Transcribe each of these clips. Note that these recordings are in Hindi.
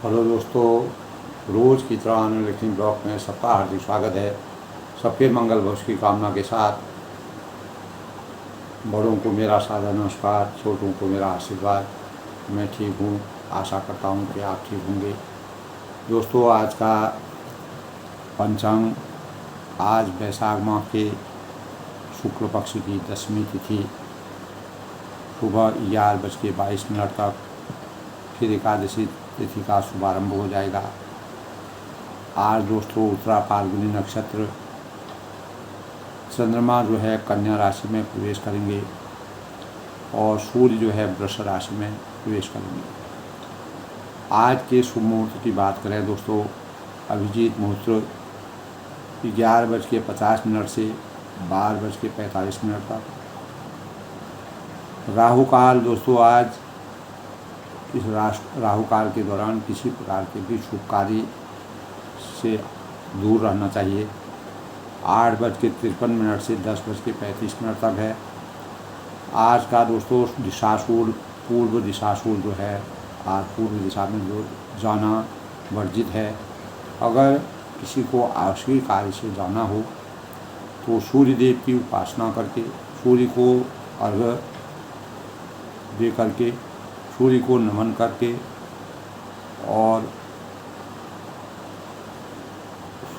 हेलो दोस्तों, रोज़ की तरह अनुलेखनी ब्लॉग में सबका हार्दिक स्वागत है। सबके मंगल भविष्य की कामना के साथ बड़ों को मेरा सादर नमस्कार, छोटों को मेरा आशीर्वाद। मैं ठीक हूँ, आशा करता हूँ कि आप ठीक होंगे। दोस्तों, आज का पंचांग, आज वैशाख माह के शुक्ल पक्ष की 10वीं तिथि, सुबह 11:22 तक फिर एकादशी तिथि का शुभारंभ हो जाएगा। आज दोस्तों उत्तरा फाल्गुनी नक्षत्र, चंद्रमा जो है कन्या राशि में प्रवेश करेंगे और सूर्य जो है वृष राशि में प्रवेश करेंगे। आज के शुभ मुहूर्त की बात करें दोस्तों, अभिजीत मुहूर्त 11:50 से 12:45 तक। राहु काल दोस्तों, आज इस राहु काल के दौरान किसी प्रकार के भी शुभ कार्य से दूर रहना चाहिए। 8:53 से 10:35 तक है। आज का दोस्तों दिशाशूल, पूर्व दिशाशूल जो है, आज पूर्व दिशा में जो जाना वर्जित है। अगर किसी को आवश्यक कार्य से जाना हो तो सूर्य देव की उपासना करके, सूर्य को अर्घ्य दे करके, सूर्य को नमन करके और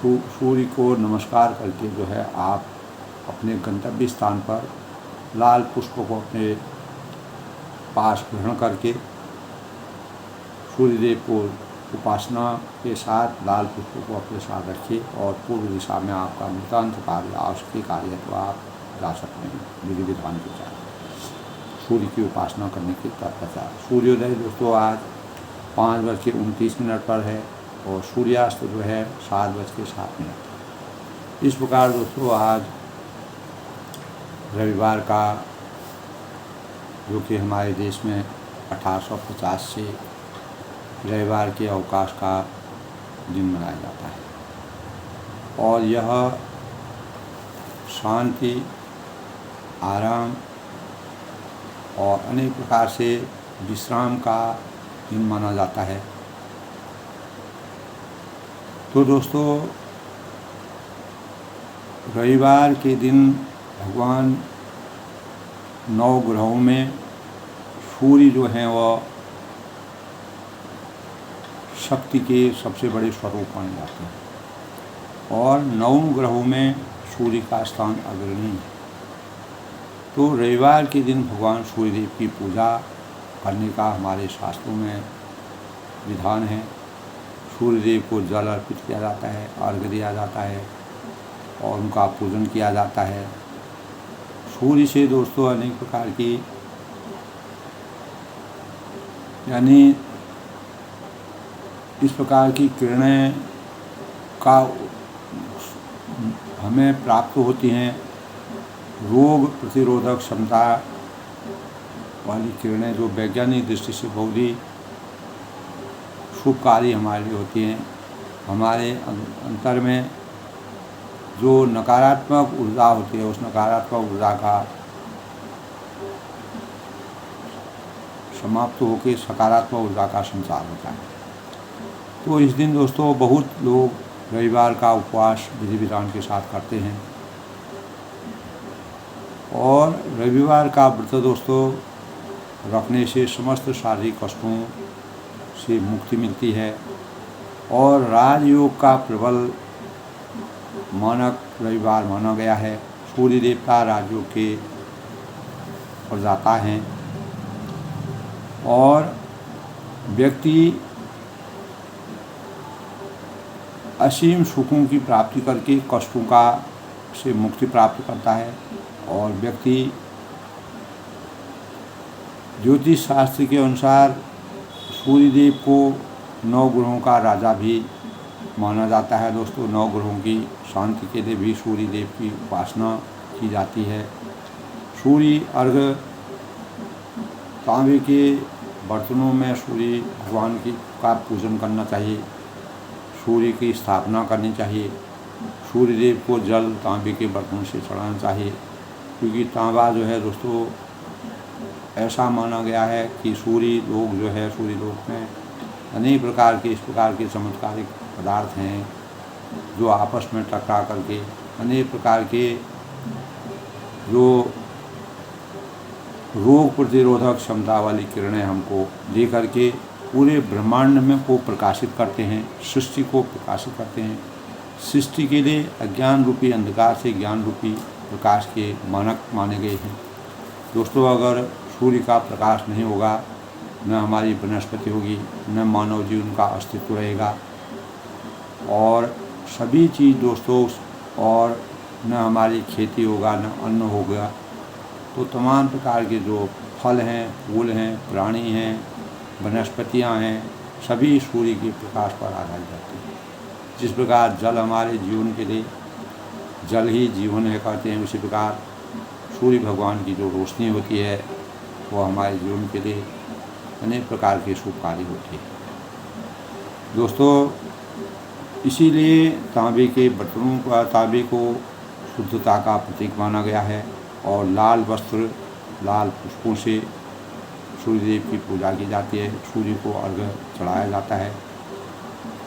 सूर्य को नमस्कार करके जो है आप अपने गंतव्य स्थान पर लाल पुष्प को अपने पास ग्रहण करके सूर्यदेव को उपासना के साथ लाल पुष्प को अपने साथ रखिए और पूर्व दिशा में आपका नितांत कार्य, आवश्यक कार्य है तो आप जा सकते हैं विधि विधान के साथ सूर्य की उपासना करने के तत्पश्चात। सूर्योदय दोस्तों आज 5:29 पर है और सूर्यास्त जो है 7:07। इस प्रकार दोस्तों आज रविवार का, जो कि हमारे देश में 1850 से रविवार के अवकाश का दिन मनाया जाता है और यह शांति, आराम और अनेक प्रकार से विश्राम का दिन माना जाता है। तो दोस्तों, रविवार के दिन भगवान 9 ग्रहों में सूर्य जो हैं वह शक्ति के सबसे बड़े स्वरूप माने जाते हैं और 9 ग्रहों में सूर्य का स्थान अग्रणी है। तो रविवार के दिन भगवान सूर्यदेव की पूजा करने का हमारे शास्त्रों में विधान है। सूर्यदेव को जल अर्पित किया जाता है, अर्घ्य दिया जाता है और उनका पूजन किया जाता है। सूर्य से दोस्तों अनेक प्रकार की, यानी इस प्रकार की किरणें का हमें प्राप्त होती हैं। रोग प्रतिरोधक क्षमता वाली किरणें जो वैज्ञानिक दृष्टि से बहुत ही शुभकारी हमारे लिए होती हैं। हमारे अंतर में जो नकारात्मक ऊर्जा होती है, उस नकारात्मक ऊर्जा का समाप्त होकर सकारात्मक ऊर्जा का संचार होता है। तो इस दिन दोस्तों बहुत लोग रविवार का उपवास विधि विधान के साथ करते हैं और रविवार का व्रत दोस्तों रखने से समस्त शारीरिक कष्टों से मुक्ति मिलती है और राजयोग का प्रबल मानक रविवार माना गया है। सूर्य देवता राजयोग के प्रदाता हैं और व्यक्ति असीम सुखों की प्राप्ति करके कष्टों का से मुक्ति प्राप्त करता है और व्यक्ति ज्योतिष शास्त्र के अनुसार सूर्यदेव को 9 ग्रहों का राजा भी माना जाता है। दोस्तों 9 ग्रहों की शांति के लिए भी सूर्यदेव की उपासना की जाती है। सूर्य अर्घ्य, तांबे के बर्तनों में सूर्य भगवान की का पूजन करना चाहिए, सूर्य की स्थापना करनी चाहिए। सूर्यदेव को जल तांबे के बर्तनों से चढ़ाना चाहिए क्योंकि तांबा जो है दोस्तों ऐसा माना गया है कि सूर्य लोक जो है, सूर्य लोक में अनेक प्रकार के इस प्रकार के चमत्कारिक पदार्थ हैं जो आपस में टकरा करके अनेक प्रकार के जो रोग प्रतिरोधक क्षमता वाली किरणें हमको दे करके पूरे ब्रह्मांड में को प्रकाशित करते हैं, सृष्टि को प्रकाशित करते हैं। सृष्टि के लिए अज्ञान रूपी अंधकार से ज्ञान रूपी प्रकाश के मानक माने गए हैं। दोस्तों, अगर सूर्य का प्रकाश नहीं होगा न हमारी वनस्पति होगी, न मानव जीवन का अस्तित्व रहेगा और सभी चीज़ दोस्तों, और न हमारी खेती होगा, न अन्न होगा। तो तमाम प्रकार के जो फल हैं, फूल हैं, प्राणी हैं, वनस्पतियाँ हैं, सभी सूर्य के प्रकाश पर आधारित रहते हैं। जिस प्रकार जल हमारे जीवन के लिए, जल ही जीवन है कहते हैं, उसी प्रकार सूर्य भगवान की जो रोशनी होती है वो हमारे जीवन के लिए अनेक प्रकार के शुभकारी होती है। दोस्तों, इसीलिए तांबे के बर्तनों का, तांबे को शुद्धता का प्रतीक माना गया है और लाल वस्त्र, लाल पुष्पों से सूर्यदेव की पूजा की जाती है, सूर्य को अर्घ्य चढ़ाया जाता है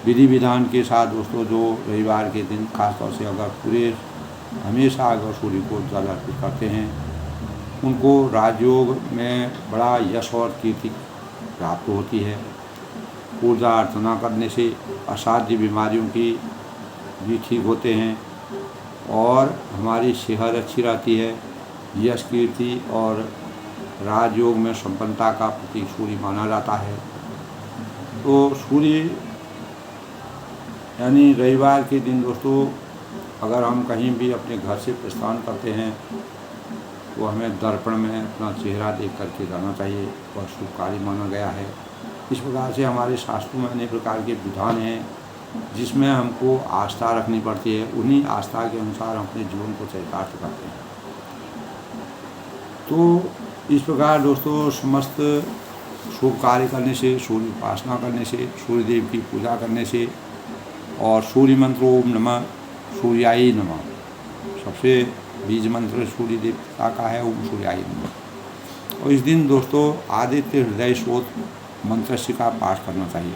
विधि विधान के साथ। दोस्तों, जो रविवार के दिन खासतौर से अगर पूरे हमेशा अगर सूर्य को जल अर्पित करते हैं, उनको राजयोग में बड़ा यश और कीर्ति प्राप्त होती है। पूजा अर्चना करने से असाध्य बीमारियों की भी ठीक होते हैं और हमारी सेहत अच्छी रहती है। यश, कीर्ति और राजयोग में संपन्नता का प्रतीक सूर्य माना जाता है। तो सूर्य यानी रविवार के दिन दोस्तों, अगर हम कहीं भी अपने घर से प्रस्थान करते हैं तो हमें दर्पण में अपना चेहरा देख करके जाना चाहिए, वह शुभकारी माना गया है। इस प्रकार से हमारे शास्त्रों में अनेक प्रकार के विधान हैं जिसमें हमको आस्था रखनी पड़ती है। उन्हीं आस्था के अनुसार हम अपने जीवन को चरितार्थ करते हैं। तो इस प्रकार दोस्तों, समस्त शुभ कार्य करने से, सूर्य उपासना करने से, सूर्यदेव की पूजा करने से और सूर्य मंत्र ओम नमः सूर्याय नमः, सबसे बीज मंत्र सूर्य देवता का है, ओम सूर्याय नमः। और इस दिन दोस्तों आदित्य हृदय स्रोत मंत्र का पाठ करना चाहिए,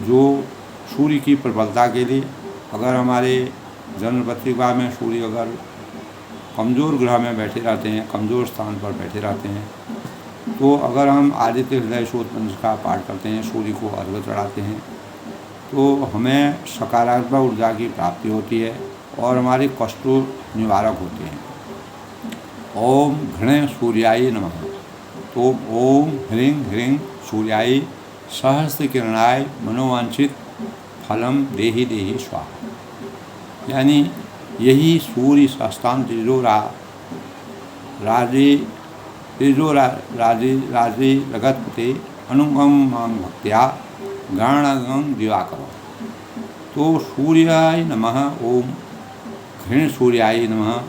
जो सूर्य की प्रबलता के लिए। अगर हमारे जन्म पत्रिका में सूर्य अगर कमज़ोर ग्रह में बैठे रहते हैं, कमज़ोर स्थान पर बैठे रहते हैं, तो अगर हम आदित्य हृदय स्रोत मंत्र का पाठ करते हैं, सूर्य को अर्घ्य चढ़ाते हैं, तो हमें सकारात्मक ऊर्जा की प्राप्ति होती है और हमारे कष्टों निवारक होते हैं। ओम घृण सूर्याय नमः। तो ओम ह्रीं ह्रीं सूर्याय सहस्त्र किरणाय मनोवांछित फलम देहि देहि स्वाहा। यानी यही सूर्य सहस्त्रांत राजे लगतपते अनुगम मांग भक्त्या गणगं दिवाकर। तो सूर्याय नमः, ओम घृण सूर्याय नमः।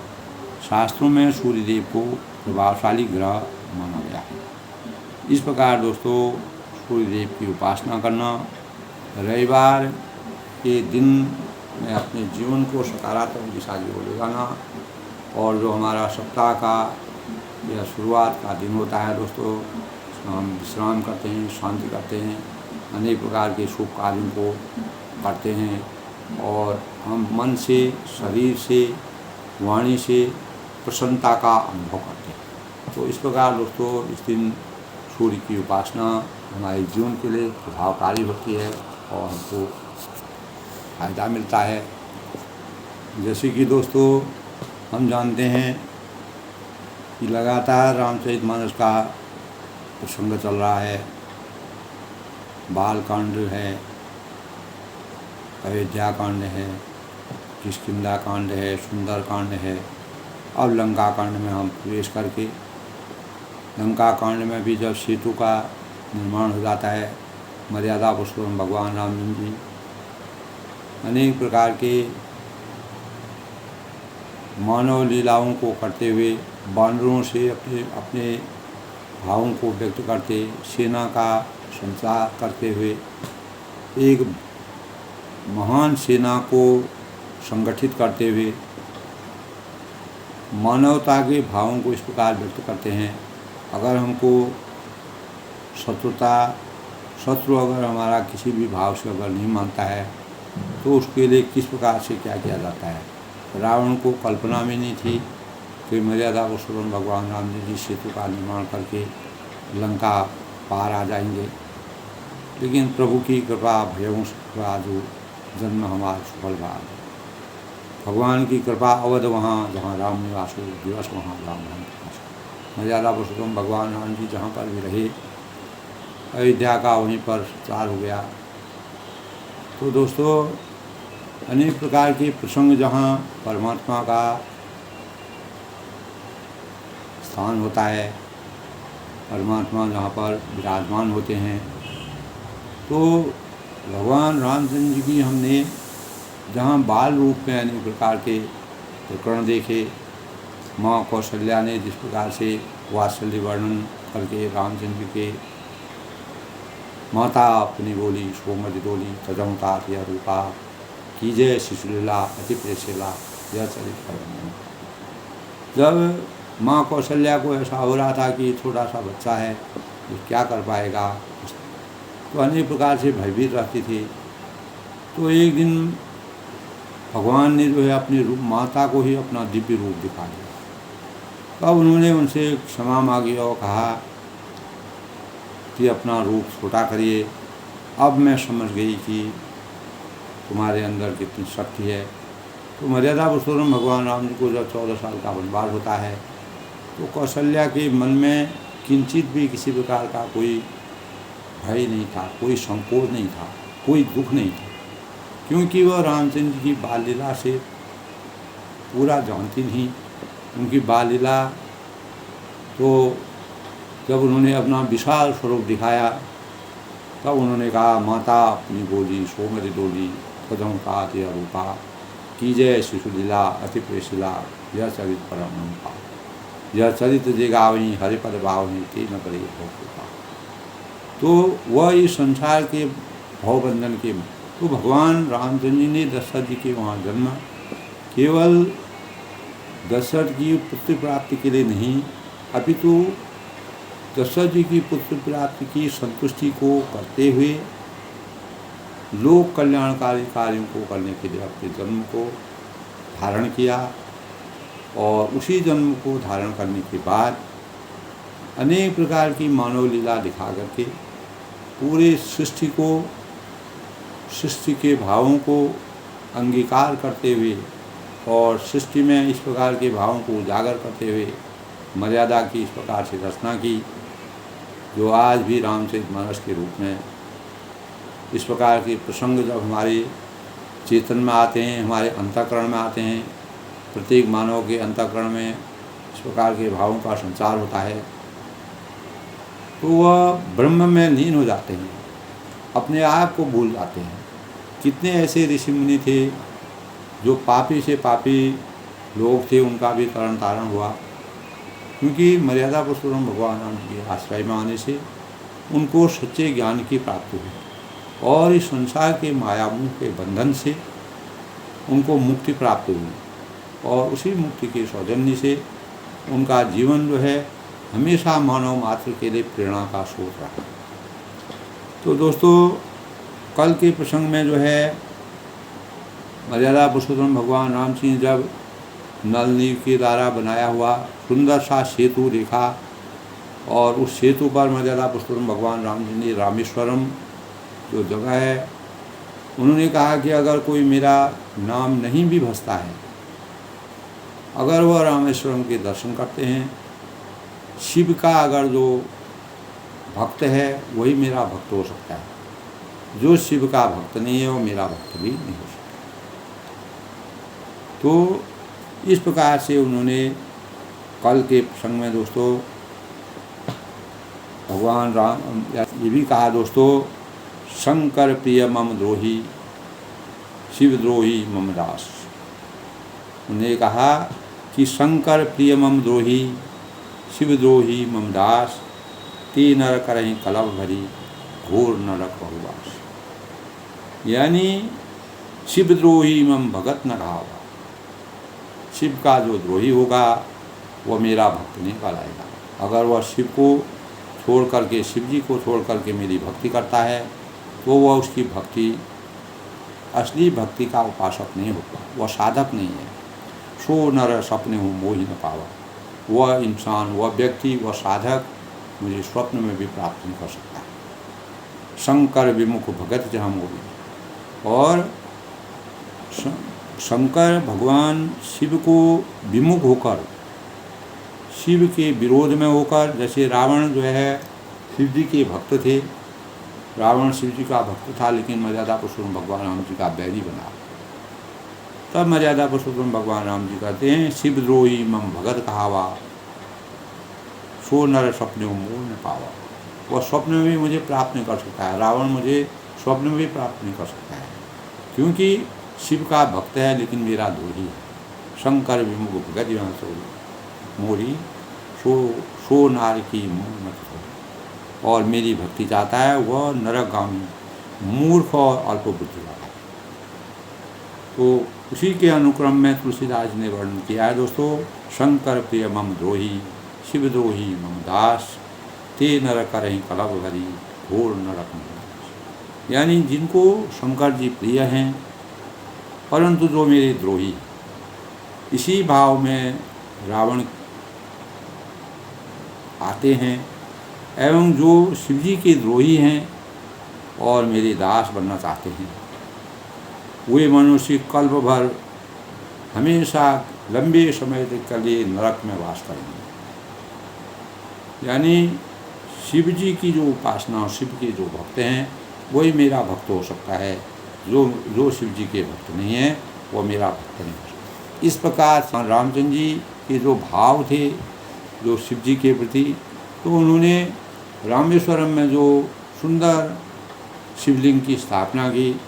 शास्त्रों में सूर्यदेव को प्रभावशाली ग्रह माना गया है। इस प्रकार दोस्तों, सूर्यदेव की उपासना करना, रविवार के दिन में अपने जीवन को सकारात्मक दिशा की ओर ले जाना और जो हमारा सप्ताह का या शुरुआत का दिन होता है दोस्तों, हम विश्राम करते हैं, शांति करते हैं, अनेक प्रकार के शुभ कार्यों को करते हैं और हम मन से, शरीर से, वाणी से प्रसन्नता का अनुभव करते हैं। तो इस प्रकार दोस्तों, इस दिन सूर्य की उपासना हमारे जीवन के लिए प्रभावकारी होती है और हमको फायदा मिलता है। जैसे कि दोस्तों हम जानते हैं कि लगातार रामचरितमानस का प्रसंग चल रहा है, बालकांड है, अयोध्या कांड है, किष्किंधा कांड है, सुंदर कांड है। अब लंका कांड में हम प्रवेश करके, लंका कांड में भी जब सेतु का निर्माण हो जाता है, मर्यादा पुरुषोत्तम भगवान राम जी अनेक प्रकार के मानव लीलाओं को करते हुए वानरों से अपने भावों को व्यक्त करते, सेना का संचार करते हुए एक महान सेना को संगठित करते हुए मानवता के भावों को इस प्रकार व्यक्त करते हैं। अगर हमको शत्रुता, शत्रु अगर हमारा किसी भी भाव से अगर नहीं मानता है तो उसके लिए किस प्रकार से क्या किया जाता है। रावण को कल्पना में नहीं थी कि मर्यादा पुरुषोत्तम भगवान राम जी सेतु का निर्माण करके लंका पार आ जाएंगे, लेकिन प्रभु की कृपा भयों का जो जन्म हमारा सफल रहा। भगवान की कृपा अवध वहाँ जहाँ राम निवास हो, दिवस वहाँ राम नाम प्रकाश। मर्यादा पुरुषोत्तम भगवान राम जी जहाँ पर भी रहे, अयोध्या का वहीं पर प्रचार हो गया। तो दोस्तों, अनेक प्रकार के प्रसंग जहाँ परमात्मा का स्थान होता है, परमात्मा जहाँ पर विराजमान होते हैं, तो भगवान रामचंद्र जी की हमने जहाँ बाल रूप में अनेक प्रकार के प्रकरण देखे, माँ कौशल्या ने जिस प्रकार से वात्सल्य वर्णन करके रामचंद्र के माता अपनी बोली सोमति डोली तजम तात यह रूपा कीजय शिशुलीला अति प्रेषिला यह चरित्र वर्णन। जब माँ कौशल्या को ऐसा हो रहा था कि छोटा सा बच्चा है, ये क्या कर पाएगा, तो अनेक प्रकार से भयभीत रहती थी। तो एक दिन भगवान ने जो है अपनी रूप माता को ही अपना दिव्य रूप दिखा दिया। तब उन्होंने उनसे क्षमा मांगी और कहा कि अपना रूप छोटा करिए, अब मैं समझ गई कि तुम्हारे अंदर कितनी शक्ति है। तो मर्यादा पुरुषोत्तम भगवान राम जी को जब 14 साल का वनवास होता है, तो कौशल्या के मन में किंचित भी किसी प्रकार का कोई भय नहीं था, कोई संकोच नहीं था, कोई दुख नहीं था, क्योंकि वह रामचंद्र जी की बाल लीला से पूरा जानती नहीं। उनकी बाल लीला तो जब उन्होंने अपना विशाल स्वरूप दिखाया, तब उन्होंने कहा माता अपनी बोली सोमति डोली कदम का दिया रूपा कीजय शिशुलीला अति प्रेषिला यह चरित परम पा यह चरित्र जे गावहीं हरिपद भावहीं ते न करे भोग। तो वह इस संसार के भवबंधन के, तो भगवान रामचंद्र जी ने दशरथ जी के वहाँ जन्म केवल दशरथ की पुत्र प्राप्ति के लिए नहीं, अपितु दशरथ जी की पुत्र प्राप्ति की संतुष्टि को करते हुए लोक कल्याणकारी कार्यों को करने के लिए अपने जन्म को धारण किया। और उसी जन्म को धारण करने के बाद अनेक प्रकार की मानव लीला दिखा करके पूरे सृष्टि को, सृष्टि के भावों को अंगीकार करते हुए और सृष्टि में इस प्रकार के भावों को उजागर करते हुए मर्यादा की इस प्रकार से रचना की, जो आज भी रामचरितमानस के रूप में इस प्रकार के प्रसंग जब हमारे चेतन में आते हैं, हमारे अंतःकरण में आते हैं, प्रत्येक मानव के अंतःकरण में इस प्रकार के भावों का संचार होता है, तो वह ब्रह्म में लीन हो जाते हैं, अपने आप को भूल जाते हैं। कितने ऐसे ऋषि मुनि थे जो पापी से पापी लोग थे, उनका भी तरण तारण हुआ, क्योंकि मर्यादा पुरुषोत्तम भगवान राम के आश्रय में आने से उनको सच्चे ज्ञान की प्राप्ति हुई और इस संसार के मायामोह के बंधन से उनको मुक्ति प्राप्त हुई, और उसी मुक्ति के सौजन्य से उनका जीवन जो है हमेशा मानव मात्र के लिए प्रेरणा का स्रोत रहा। तो दोस्तों, कल के प्रसंग में जो है मर्यादा पुरुषोत्तम भगवान राम जी जब नल नील के द्वारा बनाया हुआ सुंदर सा सेतु देखा, और उस सेतु पर मर्यादा पुरुषोत्तम भगवान राम जी ने रामेश्वरम जो जगह है, उन्होंने कहा कि अगर कोई मेरा नाम नहीं भी भजता है, अगर वह रामेश्वरम के दर्शन करते हैं, शिव का अगर जो भक्त है वही मेरा भक्त हो सकता है, जो शिव का भक्त नहीं है वो मेरा भक्त भी नहीं हो सकता। तो इस प्रकार से उन्होंने कल के प्रसंग में दोस्तों भगवान राम ये भी कहा दोस्तों, शंकर प्रिय मम द्रोही शिव द्रोही मम दास। उन्हें कहा कि शंकर प्रिय मम द्रोही शिव द्रोही मम दास, ते नर करहीं कलव भरी घोर नरक बहुवास। यानी शिवद्रोही मम भगत न रहा, शिव का जो द्रोही होगा वह मेरा भक्त नहीं कहलाएगा। अगर वह शिव को छोड़ करके, शिव जी को छोड़ करके मेरी भक्ति करता है तो वह उसकी भक्ति असली भक्ति का उपासक नहीं होता, वह साधक नहीं है। सो नर सपने हूँ मोहि न पावा, वह इंसान, वह व्यक्ति, वह साधक मुझे स्वप्न में भी प्राप्त नहीं कर सकता। शंकर विमुख भगत जहाँ मोहि, और शंकर भगवान शिव को विमुख होकर, शिव के विरोध में होकर, जैसे रावण जो है शिव जी के भक्त थे, रावण शिव जी का भक्त था लेकिन मर्यादा पुरुषोत्तम भगवान राम जी का बैरी बना। तब मर्यादा पुरुषोत्तम भगवान राम जी कहते हैं शिवद्रोही मम भगत कहावा, सो नर स्वप्न मोह न पावा। वह स्वप्न में भी मुझे प्राप्त नहीं कर सकता है, रावण मुझे स्वप्न में भी प्राप्त नहीं कर सकता है, क्योंकि शिव का भक्त है लेकिन मेरा द्रोही है। शंकर विमुख भगत यहाँ सो मोरी, सो नार की मुँह मत हो, और मेरी भक्ति चाहता है वह नरकगामी, मूर्ख और अल्प बुद्धि वाला। तो उसी के अनुक्रम में तुलसीदास ने वर्णन किया है दोस्तों, शंकर प्रिय मम द्रोही, शिवद्रोही मम दास, ते नर करहीं कलव भरी, घोर नरक में। यानी जिनको शंकर जी प्रिय हैं परंतु जो मेरे द्रोही, इसी भाव में रावण आते हैं, एवं जो शिवजी के द्रोही हैं और मेरे दास बनना चाहते हैं, वे मनुष्य कल्प भर हमेशा लंबे समय तक के लिए नरक में वास करेंगे। यानी शिव जी की जो उपासना, शिव के जो भक्त हैं वही मेरा भक्त हो सकता है, जो शिव जी के भक्त नहीं है वो मेरा भक्त नहीं हो सकता। इस प्रकार रामचंद्र जी के जो भाव थे जो शिव जी के प्रति, तो उन्होंने रामेश्वरम में जो सुंदर शिवलिंग की स्थापना की,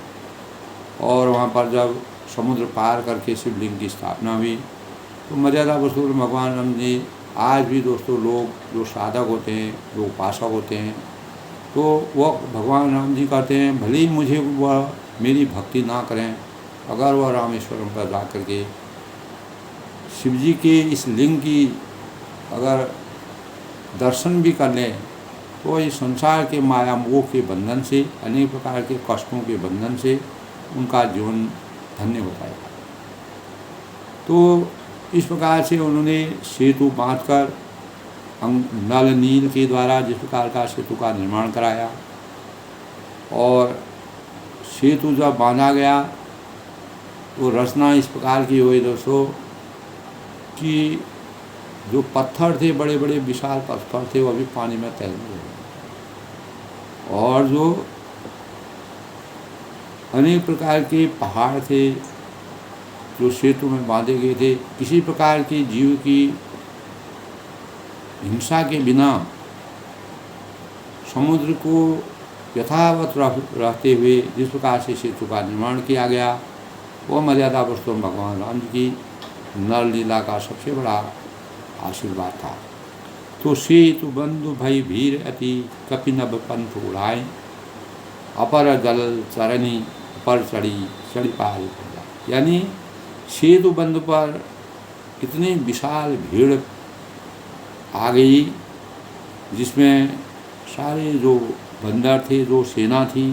और वहाँ पर जब समुद्र पार करके शिवलिंग की स्थापना हुई, तो मर्यादा पुरुषोत्तम भगवान राम जी, आज भी दोस्तों लोग जो साधक होते हैं, जो उपासक होते हैं, तो वह भगवान राम जी कहते हैं भले ही मुझे वह मेरी भक्ति ना करें, अगर वह रामेश्वरम पर जा करके शिव जी के इस लिंग की अगर दर्शन भी कर लें, तो इस संसार के माया मोह के बंधन से, अनेक प्रकार के कष्टों के बंधन से उनका जीवन धन्य हो पाएगा। तो इस प्रकार से उन्होंने सेतु बांधकर नल नील के द्वारा जिस प्रकार का सेतु का निर्माण कराया, और सेतु जब बांधा गया तो रचना इस प्रकार की हुई दोस्तों कि जो पत्थर थे, बड़े बड़े विशाल पत्थर थे, वो भी पानी में तैरने लगे, और जो अनेक प्रकार के पहाड़ थे जो सेतु में बांधे गए थे, किसी प्रकार के जीव की हिंसा के बिना समुद्र को यथावत रहते हुए जिस प्रकार से सेतु का निर्माण किया गया, वह मर्यादा पुरुषोत्तम भगवान राम जी की नर लीला का सबसे बड़ा आशीर्वाद था। तो सेतु बंधु भई भीर अति, कपिनभ पंथ उड़ाए, अपर जल चरणी पर चढ़ी पार। यानी सेतु बंध पर इतनी विशाल भीड़ आ गई, जिसमें सारे जो बंदर थे, जो सेना थी,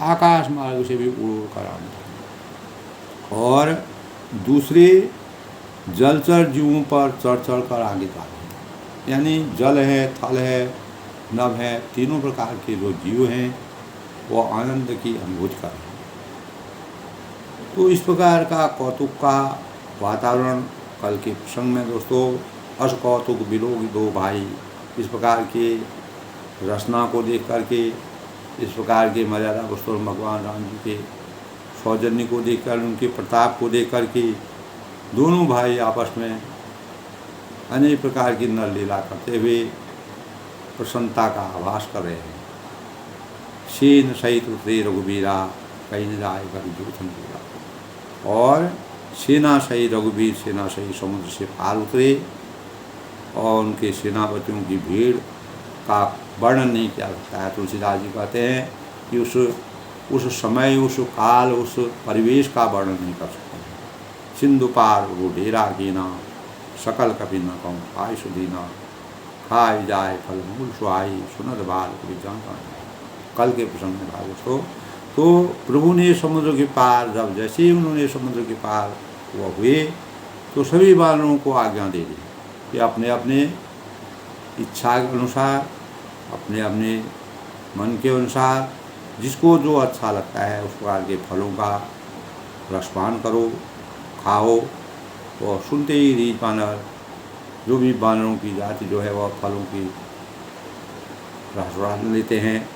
आकाश मार्ग से भी उड़ कर आने लगे, और दूसरे जलचर जीवों पर चढ़ कर आगे जा रहे हैं। यानी जल है, थल है, नभ है, तीनों प्रकार के जो जीव हैं वो आनंद की अनुभूति कर रहे हैं। तो इस प्रकार का कौतुक का वातावरण कल के प्रसंग में दोस्तों, अस कौतुक बिलोग दो भाई, इस प्रकार के रचना को देख करके, इस प्रकार के मर्यादा पुरुषोत्तम भगवान राम जी के सौजन्य को देखकर, उनके प्रताप को देख करके दोनों भाई आपस में अनेक प्रकार की नर लीला करते हुए प्रसन्नता का आभास कर रहे हैं। सेन सहित उतरे रघुबीरा, कहीं न जाए कर जूठन पूरा। और सेना सहित रघुबीर, सेना सहित समुद्र से पार उतरे, और उनके सेनापतियों की भीड़ का वर्णन नहीं किया सकता है। तुलसीदास जी कहते हैं कि उस समय, उस काल, उस परिवेश का वर्णन नहीं कर सकते। सिंधु पार वो डेरा कीना, सकल कपि न कहूँ पाय सुदीना, खाई जाए फल मूल सुहाई, सुनत बाल कोई जान कल के प्रसंग में भाग दोस्तों। तो प्रभु ने समुद्र के पार, जब जैसे ही उन्होंने समुद्र के पार वह हुए तो सभी बानरों को आज्ञा दे दी कि अपने अपने इच्छा के अनुसार, अपने अपने मन के अनुसार जिसको जो अच्छा लगता है उस प्रकार के फलों का रसपान करो, खाओ। और सुनते ही रीछ बानर, जो भी बानरों की जाति जो है वह फलों की रस लेते हैं,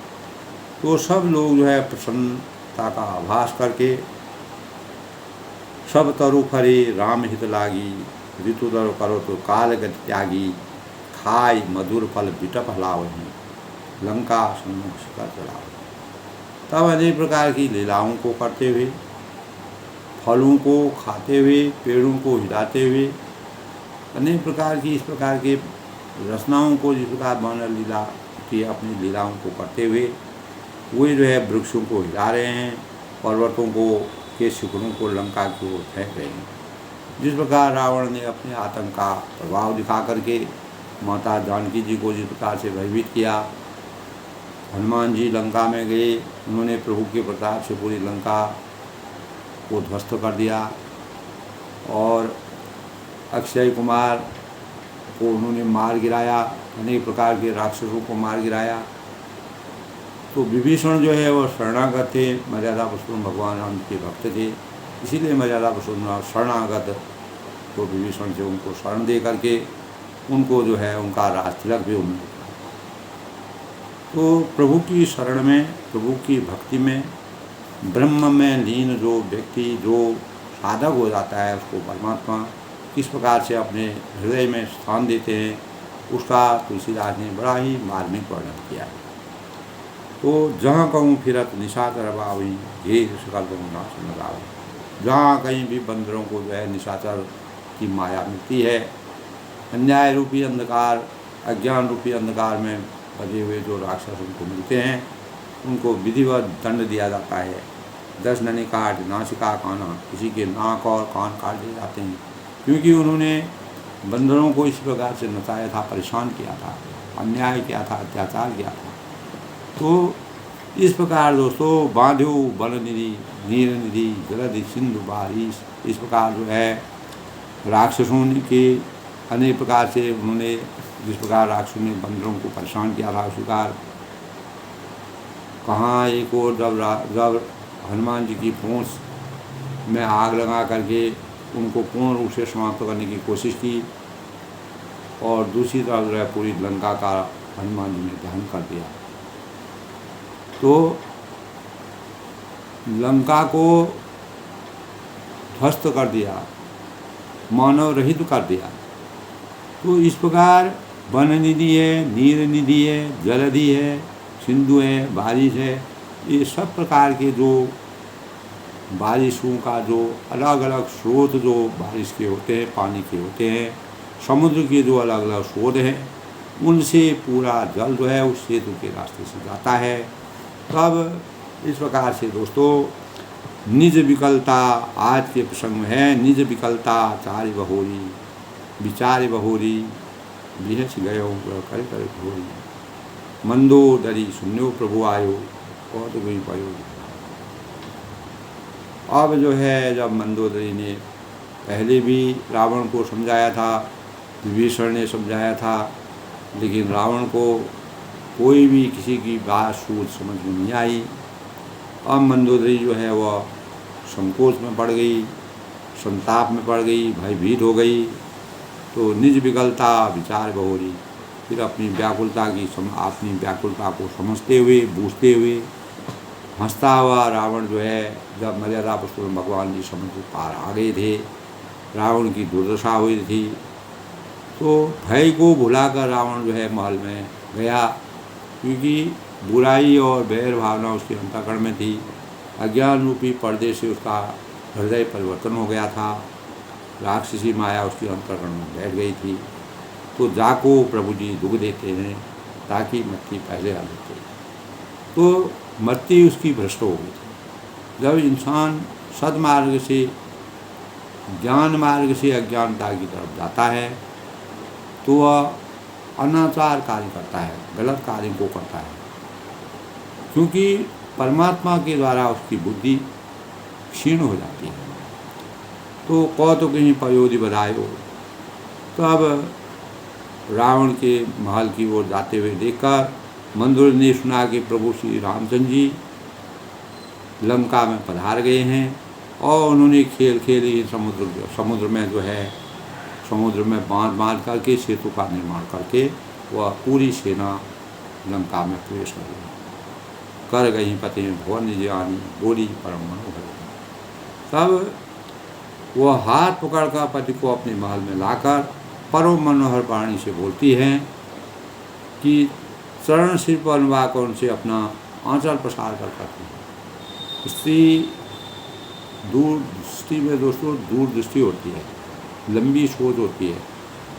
तो सब लोग जो है प्रसन्नता का आभास करके सब तरु खरे राम हित लागी, ऋतु दर करो तो काल गति त्यागी, खाई मधुर फल बिटप हलावही, लंका सम्मुख शिखर चलाओ। तब अनेक प्रकार की लीलाओं को करते हुए, फलों को खाते हुए, पेड़ों को हिलाते हुए, अनेक प्रकार की इस प्रकार के रचनाओं को जिस प्रकार वानर लीला की अपनी लीलाओं को करते हुए वे जो है वृक्षों को हिला रहे हैं, पर्वतों को के शिखरों को लंका की ओर फेंक रहे हैं। जिस प्रकार रावण ने अपने आतंक का प्रभाव दिखा करके माता जानकी जी को जिस प्रकार से भयभीत किया, हनुमान जी लंका में गए, उन्होंने प्रभु के प्रताप से पूरी लंका को ध्वस्त कर दिया और अक्षय कुमार को उन्होंने मार गिराया, अनेक प्रकार के राक्षसों को मार गिराया। तो विभीषण जो है वह शरणागत थे, मर्यादा पुरुषोत्तम भगवान राम के भक्त थे, इसीलिए मर्यादा पुरुषोत्तम शरणागत तो विभीषण से उनको शरण दे करके उनको जो है उनका राज तिलक भी उन्होंने दिया। तो प्रभु की शरण में, प्रभु की भक्ति में, ब्रह्म में लीन जो व्यक्ति, जो साधक हो जाता है, उसको परमात्मा किस प्रकार से अपने हृदय में स्थान देते हैं, उसका तुलसीदास ने बड़ा ही मार्मिक वर्णन किया है। तो जहाँ कहूँ फिरत निशाचर बावी, ये सकल नाश न गावे। जहाँ कहीं भी बंदरों को जो है निशाचर की माया मिलती है, अन्याय रूपी अंधकार, अज्ञान रूपी अंधकार में बजे हुए जो राक्षस उनको मिलते हैं, उनको विधिवत दंड दिया जाता है। 10 ननी काट नासिका काना, किसी के नाक और कान काट दिए जाते हैं, क्योंकि उन्होंने बंदरों को इस प्रकार से नचाया था, परेशान किया था, अन्याय किया था, अत्याचार किया था। तो इस प्रकार दोस्तों बांध्यो बल निधि नीर निधि जलधि सिंधु बारिश, इस प्रकार जो है राक्षसों के अनेक प्रकार से उन्होंने जिस प्रकार राक्षसों ने बंदरों को परेशान किया था, उस प्रकार कहाँ एक और जब हनुमान जी की पूंछ में आग लगा करके उनको पूर्ण रूप से समाप्त करने की कोशिश की, और दूसरी तरफ जो है पूरी लंका का हनुमान जी ने दहन कर दिया। तो लंका को ध्वस्त कर दिया, मानव रहित कर दिया। तो इस प्रकार वन निधि है, नीर निधि है, जलधि है, सिंधु है, बारिश है, ये सब प्रकार के जो बारिशों का जो अलग अलग स्रोत जो बारिश के होते हैं, पानी के होते हैं, समुद्र के जो अलग अलग स्रोत हैं, उनसे पूरा जल जो है उस सेतु के रास्ते से जाता है। तब इस प्रकार से दोस्तों निज विकलता आज के प्रसंग में है, निज विकलता चारि बहोरी, विचार बहोरी, बिहस गयो करे करे घोरी, मंदोदरी सुन्यो प्रभु आयो, बहुत गई पायो। अब जो है जब मंदोदरी ने पहले भी रावण को समझाया था, विभीषण ने समझाया था, लेकिन रावण को कोई भी किसी की बात सूझ समझ में नहीं आई। अब मंदोदरी जो है वह संकोच में पड़ गई, संताप में पड़ गई, भयभीत हो गई। तो निज विकलता विचार बहोरी, फिर अपनी व्याकुलता को समझते हुए, बूझते हुए, हंसता हुआ रावण जो है जब मर्यादा पुरुषोत्तम भगवान जी समुद्र पार आ गए थे, रावण की दुर्दशा हुई थी, तो भय को भुलाकर रावण जो है महल में गया, क्योंकि बुराई और बैर भावना उसके अंतःकरण में थी। अज्ञान रूपी पर्दे से उसका हृदय परिवर्तन हो गया था, राक्षसी माया उसके अंतःकरण में बैठ गई थी। तो जाको प्रभु जी दुख देते हैं ताकि मत्ती पहले आ लेते। तो मत्ती उसकी भ्रष्ट हो गई थी। जब इंसान सदमार्ग से ज्ञान मार्ग से अज्ञानता की तरफ जाता है तो वह अनाचार कार्य करता है, गलत कार्य को करता है, क्योंकि परमात्मा के द्वारा उसकी बुद्धि क्षीण हो जाती है। तो कौतुक ही पयोधि बधायो। तो अब रावण के महल की ओर जाते हुए देखकर मंदोदरी ने सुना कि प्रभु श्री रामचंद्र जी लंका में पधार गए हैं और उन्होंने खेल खेल ही समुद्र में जो है समुद्र में बांध करके सेतु का निर्माण करके वह पूरी सेना लंका में प्रवेश कर गई। कर गई पति भुवन ज्ञानी बोली परम मनोहर। तब वह हाथ पकड़कर पति को अपने महल में लाकर परम मनोहर वाणी से बोलती हैं कि चरण सिर पर अनुवाकर उनसे अपना आंचल प्रसार कर करती है। स्त्री दूर दृष्टि में दोस्तों दूर दृष्टि होती है, लंबी सोच होती है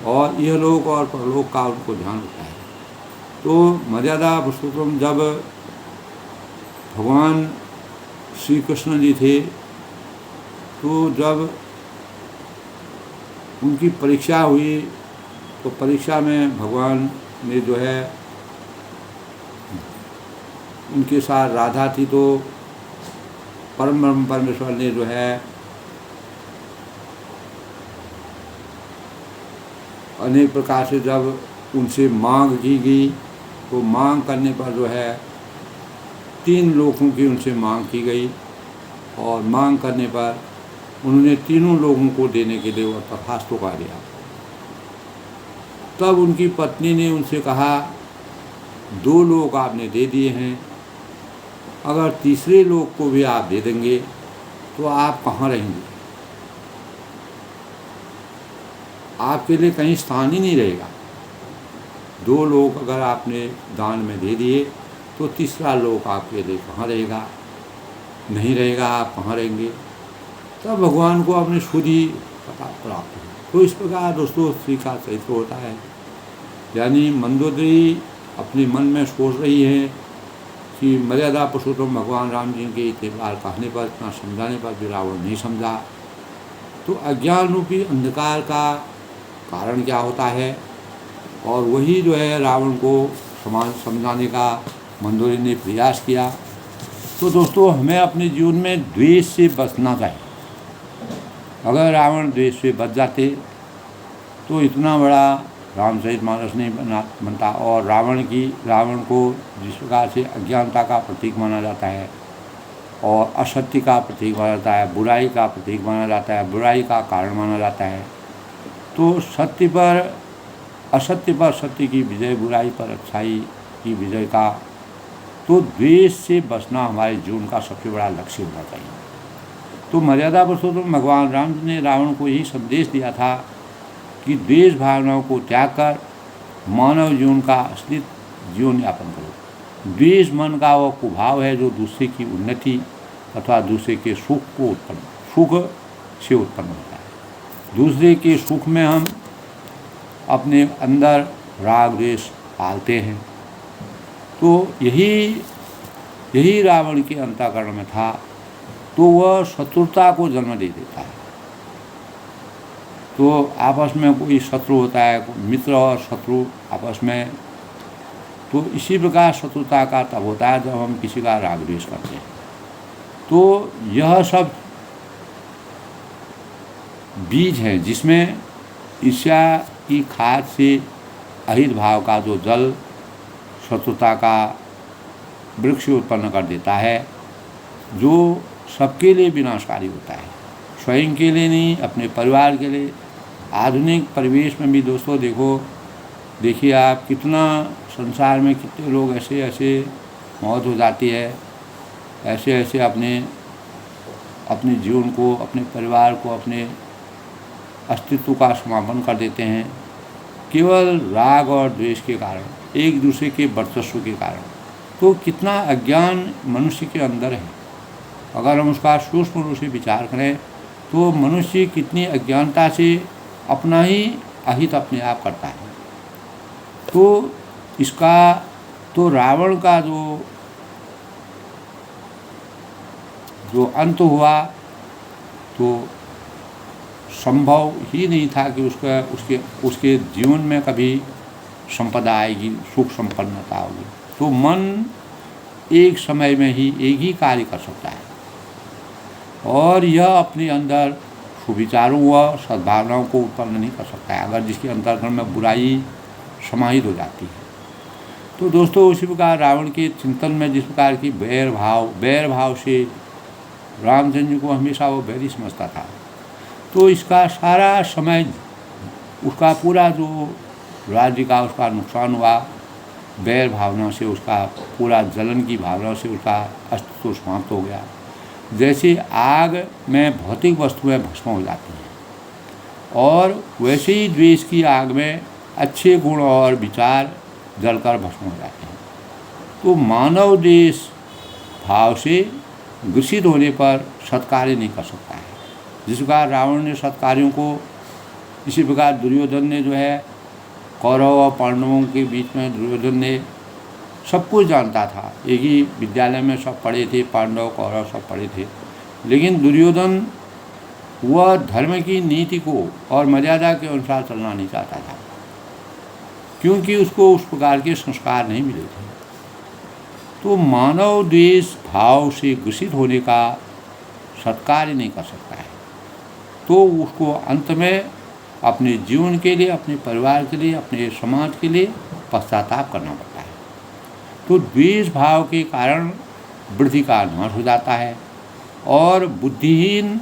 और यह लोक और परलोक का उनको ध्यान होता है। तो मर्यादा पुरुषोत्तम जब भगवान श्री कृष्ण जी थे तो जब उनकी परीक्षा हुई तो परीक्षा में भगवान ने जो है उनके साथ राधा थी, तो परम ब्रह्म परमेश्वर ने जो है अनेक प्रकार से जब उनसे मांग की गई तो मांग करने पर जो है 3 लोगों की उनसे मांग की गई और मांग करने पर उन्होंने तीनों लोगों को देने के लिए वह तथास्तु कहा दिया। तब उनकी पत्नी ने उनसे कहा 2 लोग आपने दे दिए हैं, अगर तीसरे लोग को भी आप दे देंगे तो आप कहाँ रहेंगे, आपके लिए कहीं स्थान ही नहीं रहेगा। 2 लोग अगर आपने दान में दे दिए तो तीसरा लोग आपके लिए कहाँ रहेगा, नहीं रहेगा, आप कहाँ रहेंगे। तब भगवान को अपनी शुद्ध ही पता प्राप्त हो। तो इस प्रकार दोस्तों स्त्री का चरित्र होता है। यानी मंदोदरी अपने मन में सोच रही है कि मर्यादा पुरुषोत्तम भगवान राम जी के इतने बार कहने पर, इतना समझाने पर भी रावण नहीं समझा। तो अज्ञान रूपी अंधकार का कारण क्या होता है, और वही जो है रावण को समझाने का मंदोदरी ने प्रयास किया। तो दोस्तों हमें अपने जीवन में द्वेष से बचना चाहिए। अगर रावण द्वेष से बच जाते तो इतना बड़ा रामचरितमानस नहीं बनता। और रावण को जिस प्रकार से अज्ञानता का प्रतीक माना जाता है और असत्य का प्रतीक माना जाता है, बुराई का प्रतीक माना जाता है, बुराई का कारण माना जाता है, तो असत्य पर सत्य की विजय, बुराई पर अच्छाई की विजय का, तो द्वेष से बचना हमारे जीवन का सबसे बड़ा लक्ष्य होना चाहिए। तो मर्यादा पुरुषोत्तम भगवान राम जी ने रावण को यही संदेश दिया था कि द्वेष भावनाओं को त्याग कर मानव जीवन का असली जीवन यापन करो। द्वेष मन का वह कुभाव है जो दूसरे की उन्नति अथवा दूसरे के सुख से उत्पन्न होता है। दूसरे के सुख में हम अपने अंदर राग द्वेष पालते हैं। तो यही रावण के अंतःकरण में था। तो वह शत्रुता को जन्म दे देता है। तो आपस में कोई शत्रु होता है, मित्र और शत्रु आपस में, तो इसी प्रकार शत्रुता का तब होता है जब हम किसी का राग द्वेष करते हैं। तो यह सब बीज हैं जिसमें ईर्ष्या की खाद से अहित भाव का जो जल शत्रुता का वृक्ष उत्पन्न कर देता है, जो सबके लिए विनाशकारी होता है, स्वयं के लिए नहीं, अपने परिवार के लिए। आधुनिक परिवेश में भी दोस्तों देखिए आप कितना संसार में कितने लोग ऐसे मौत हो जाती है, ऐसे अपने जीवन को, अपने परिवार को, अपने अस्तित्व का समापन कर देते हैं केवल राग और द्वेष के कारण, एक दूसरे के वर्चस्व के कारण। तो कितना अज्ञान मनुष्य के अंदर है। अगर हम उसका सूक्ष्म रूप से विचार करें तो मनुष्य कितनी अज्ञानता से अपना ही अहित अपने आप करता है। तो इसका तो रावण का जो अंत हुआ तो संभव ही नहीं था कि उसके जीवन में कभी संपदा आएगी, सुख संपन्नता होगी। तो मन एक समय में ही एक ही कार्य कर सकता है और यह अपने अंदर सुविचारों व सद्भावनाओं को उत्पन्न नहीं कर सकता है अगर जिसके अंतर्गण में बुराई समाहित हो जाती है। तो दोस्तों, उसी प्रकार रावण के चिंतन में जिस प्रकार की बैर भाव से रामचंद्र जी को हमेशा वो बैरी समझता था, तो इसका सारा समय उसका पूरा जो राज्य का उसका नुकसान हुआ, बैर भावना से उसका पूरा जलन की भावना से उसका अस्तित्व समाप्त हो गया। जैसे आग में भौतिक वस्तुएं भस्म हो जाती हैं और वैसे ही द्वेष की आग में अच्छे गुण और विचार जलकर भस्म हो जाते हैं। तो मानव देश भाव से ग्रसित होने पर सत्कार्य नहीं कर सकता है। जिस प्रकार रावण ने सत्कार्यों को, इसी प्रकार दुर्योधन ने जो है कौरव और पांडवों के बीच में दुर्योधन ने सब कुछ जानता था, एक ही विद्यालय में सब पढ़े थे, पांडव कौरव सब पढ़े थे, लेकिन दुर्योधन वह धर्म की नीति को और मर्यादा के अनुसार चलना नहीं चाहता था, क्योंकि उसको उस प्रकार के संस्कार नहीं मिले थे। तो मानव द्वेष भाव से ग्रसित होने का सत्कार्य नहीं कर सकता है, तो उसको अंत में अपने जीवन के लिए, अपने परिवार के लिए, अपने समाज के लिए पश्चाताप करना पड़ता है। तो द्वेष भाव के कारण बुद्धि का नाश हो जाता है और बुद्धिहीन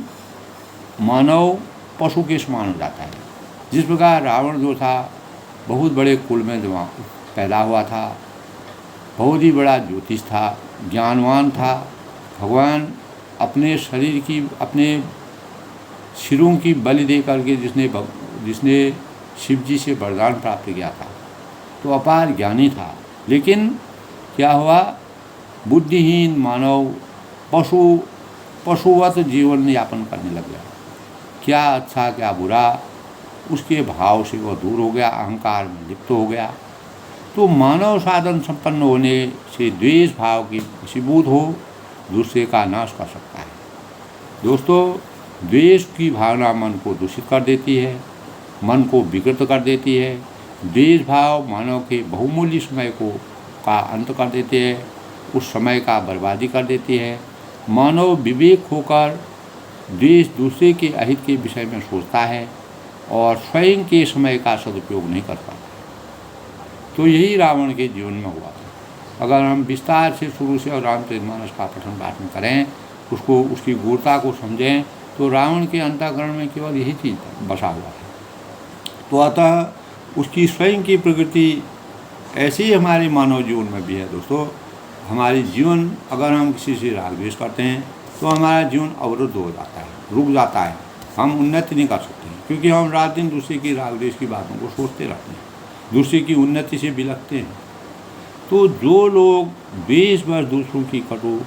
मानव पशु के समान हो जाता है। जिस प्रकार रावण जो था बहुत बड़े कुल में जो पैदा हुआ था, बहुत ही बड़ा ज्योतिष था, ज्ञानवान था, भगवान अपने शरीर की, अपने सिरों की बलि दे करके जिसने शिव जी से वरदान प्राप्त किया था, तो अपार ज्ञानी था, लेकिन क्या हुआ, बुद्धिहीन मानव पशुवत जीवन यापन करने लग गया। क्या अच्छा क्या बुरा, उसके भाव से वह दूर हो गया, अहंकार में लिप्त हो गया। तो मानव साधन संपन्न होने से द्वेष भाव की वशीभूत हो दूसरे का नाश कर सकता है। दोस्तों, द्वेष की भावना मन को दूषित कर देती है, मन को विकृत कर देती है। द्वेष भाव मानव के बहुमूल्य समय का अंत कर देते हैं, उस समय का बर्बादी कर देती है। मानव विवेक होकर द्वेष दूसरे के अहित के विषय में सोचता है और स्वयं के समय का सदुपयोग नहीं कर पाता। तो यही रावण के जीवन में हुआ था। अगर हम विस्तार से शुरू से और रामचरितमानस का पठन पाठन करें, उसको उसकी गूढ़ता को समझें, तो रावण के अंतःकरण में केवल यही चीज़ बसा हुआ है। तो अतः उसकी स्वयं की प्रकृति ऐसे ही हमारे मानव जीवन में भी है। दोस्तों, हमारी जीवन अगर हम किसी से राग द्वेष करते हैं तो हमारा जीवन अवरुद्ध हो जाता है, रुक जाता है, हम उन्नति नहीं कर सकते हैं, क्योंकि हम रात दिन दूसरे की राग द्वेष की बातों को सोचते रहते हैं, दूसरे की उन्नति से बिलखते हैं। तो जो लोग द्वेषवश दूसरों की कटु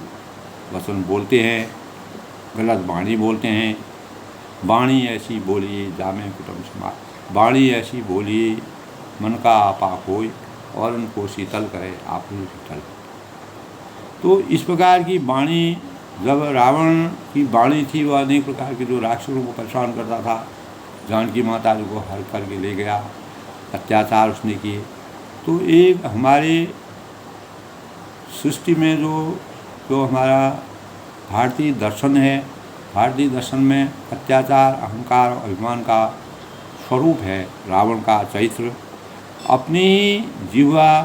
वचन बोलते हैं, गलत वाणी बोलते हैं, वाणी ऐसी बोलिए जामे कुटुम्ब समाज, वाणी ऐसी बोलिए मन का आपा होय और उनको शीतल करे आप ही शीतल। तो इस प्रकार की वाणी, जब रावण की वाणी थी, वह अनेक प्रकार के जो राक्षसों को परेशान करता था, जानकी माता जी को हर करके ले गया, अत्याचार उसने किए। तो एक हमारे सृष्टि में जो हमारा भारतीय दर्शन है, भारतीय दर्शन में अत्याचार, अहंकार, अभिमान का स्वरूप है रावण का चरित्र। अपनी ही जीवा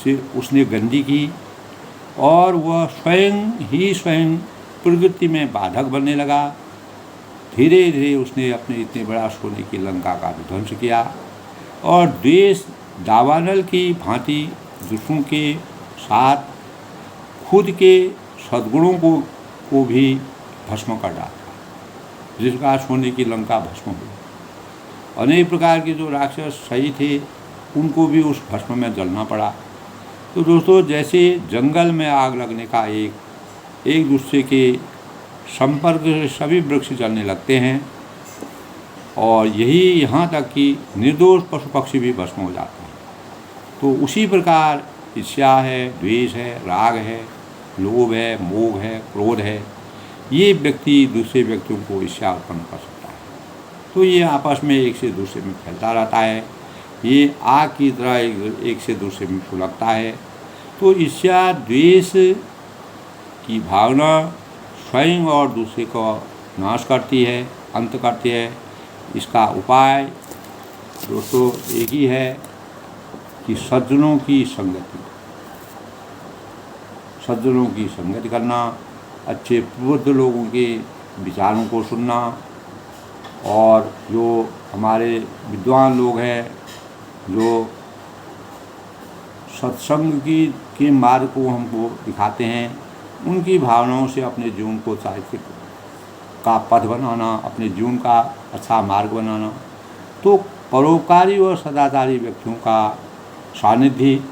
से उसने गंदी की और वह स्वयं प्रकृति में बाधक बनने लगा। धीरे धीरे उसने अपने इतने बड़ा सोने की लंका का विध्वंस किया और द्वेष दावानल की भांति दूसरों के साथ खुद के सद्गुणों को भी भस्म कर डाला, जिसका सोने की लंका भस्म हुई। अनेक प्रकार के जो राक्षस सही थे उनको भी उस भस्म में जलना पड़ा। तो दोस्तों, जैसे जंगल में आग लगने का एक दूसरे के संपर्क से सभी वृक्ष जलने लगते हैं, और यही यहाँ तक कि निर्दोष पशु पक्षी भी भस्म हो जाते हैं। तो उसी प्रकार ईर्ष्या है, द्वेष है, राग है, लोभ है, मोह है, क्रोध है, ये व्यक्ति दूसरे व्यक्तियों को ईर्ष्या उत्पन्न कर सकता है। तो ये आपस में एक से दूसरे में फैलता रहता है। ये आग की तरह एक से दूसरे में सुलगता है। तो ईर्ष्या द्वेष की भावना स्वयं और दूसरे को नाश करती है, अंत करती है। इसका उपाय दोस्तों एक ही है कि सज्जनों की संगति करना, अच्छे प्रबुद्ध लोगों के विचारों को सुनना, और जो हमारे विद्वान लोग हैं जो सत्संग के मार्ग को हमको दिखाते हैं, उनकी भावनाओं से अपने जीवन को साहित्य का पथ बनाना, अपने जीवन का अच्छा मार्ग बनाना। तो परोपकारी और सदाचारी व्यक्तियों का सानिध्य